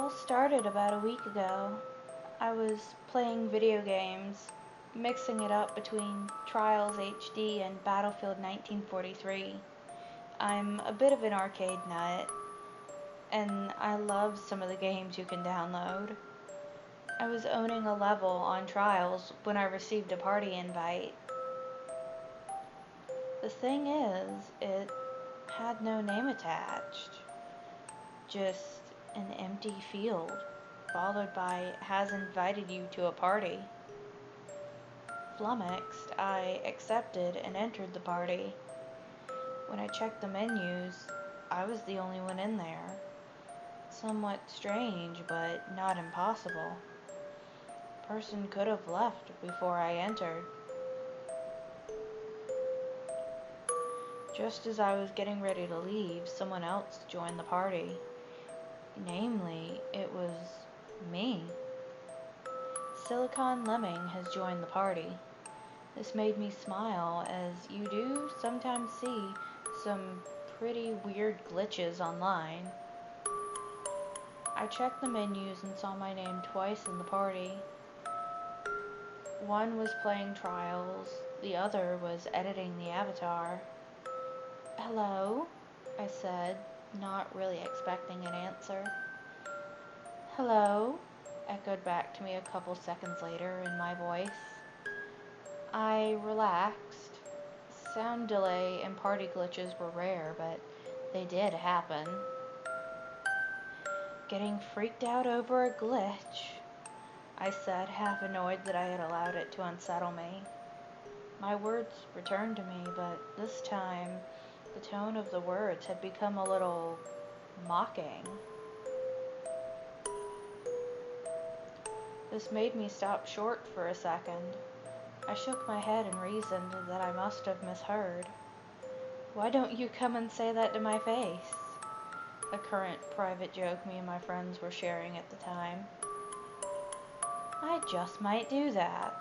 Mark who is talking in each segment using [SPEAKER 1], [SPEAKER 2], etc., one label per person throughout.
[SPEAKER 1] all started about a week ago. I was playing video games, mixing it up between Trials HD and Battlefield 1943. I'm a bit of an arcade nut, and I love some of the games you can download. I was owning a level on Trials when I received a party invite. The thing is, it had no name attached, just an empty field, followed by has invited you to a party. Flummoxed, I accepted and entered the party. When I checked the menus, I was the only one in there. Somewhat strange, but not impossible. Person could have left before I entered. Just as I was getting ready to leave, someone else joined the party. Namely, it was me. Silicon Lemming has joined the party. This made me smile, as you do sometimes see some pretty weird glitches online. I checked the menus and saw my name twice in the party. One was playing Trials, the other was editing the avatar. "Hello," I said, not really expecting an answer. "Hello," echoed back to me a couple seconds later in my voice. I relaxed. Sound delay and party glitches were rare, but they did happen. "Getting freaked out over a glitch," I said, half annoyed that I had allowed it to unsettle me. My words returned to me, but this time the tone of the words had become a little mocking. This made me stop short for a second. I shook my head and reasoned that I must have misheard. "Why don't you come and say that to my face?" A current private joke me and my friends were sharing at the time. "I just might do that."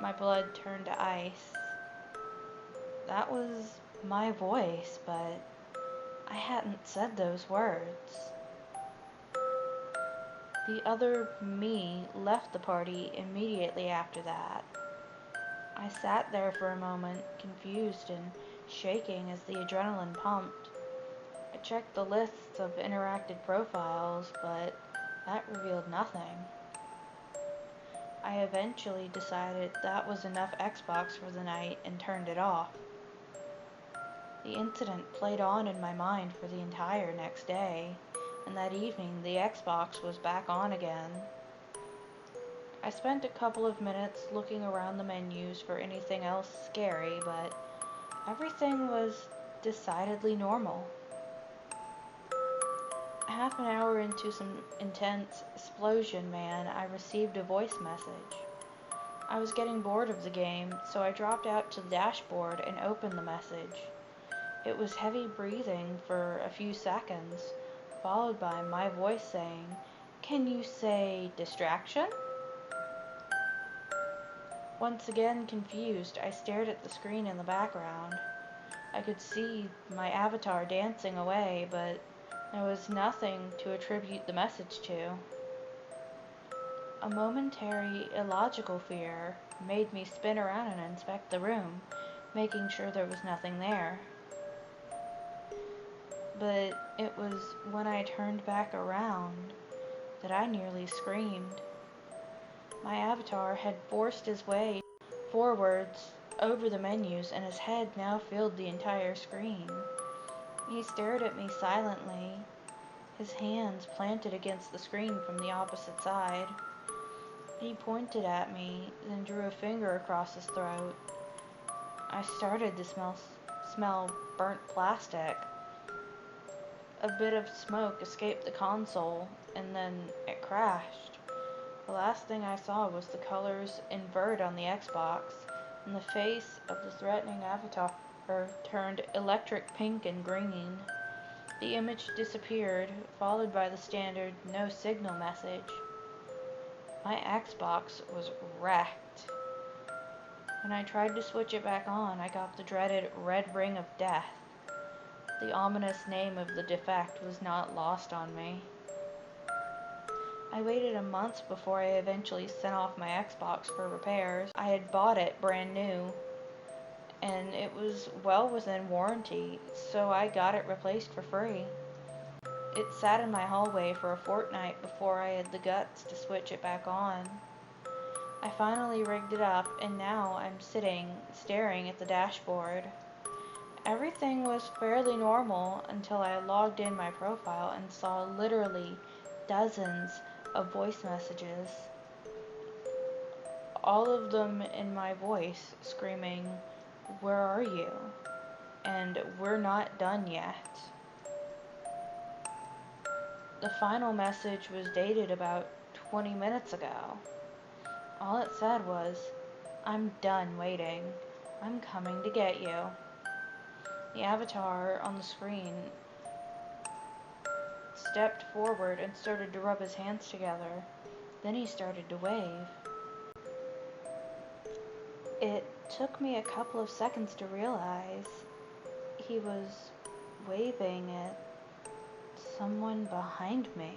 [SPEAKER 1] My blood turned to ice. That was my voice, but I hadn't said those words. The other me left the party immediately after that. I sat there for a moment, confused and shaking as the adrenaline pumped. I checked the lists of interacted profiles, but that revealed nothing. I eventually decided that was enough Xbox for the night and turned it off. The incident played on in my mind for the entire next day, and that evening the Xbox was back on again. I spent a couple of minutes looking around the menus for anything else scary, but everything was decidedly normal. Half an hour into some intense explosion, I received a voice message. I was getting bored of the game, so I dropped out to the dashboard and opened the message. It was heavy breathing for a few seconds, followed by my voice saying, "Can you say distraction?" Once again confused, I stared at the screen in the background. I could see my avatar dancing away, but there was nothing to attribute the message to. A momentary illogical fear made me spin around and inspect the room, making sure there was nothing there. But it was when I turned back around that I nearly screamed. My avatar had forced his way forwards over the menus, and his head now filled the entire screen. He stared at me silently, his hands planted against the screen from the opposite side. He pointed at me, then drew a finger across his throat. I started to smell burnt plastic. A bit of smoke escaped the console, and then it crashed. The last thing I saw was the colors invert on the Xbox, and the face of the threatening avatar turned electric pink and green. The image disappeared, followed by the standard "no signal" message. My Xbox was wrecked. When I tried to switch it back on, I got the dreaded red ring of death. The ominous name of the defect was not lost on me. I waited a month before I eventually sent off my Xbox for repairs. I had bought it brand new, and it was well within warranty, so I got it replaced for free. It sat in my hallway for a fortnight before I had the guts to switch it back on. I finally rigged it up, and now I'm sitting, staring at the dashboard. Everything was fairly normal until I logged in my profile and saw literally dozens of voice messages. All of them in my voice screaming, "Where are you?" and "We're not done yet." The final message was dated about 20 minutes ago. All it said was, "I'm done waiting. I'm coming to get you." The avatar on the screen stepped forward and started to rub his hands together. Then he started to wave. It took me a couple of seconds to realize he was waving at someone behind me.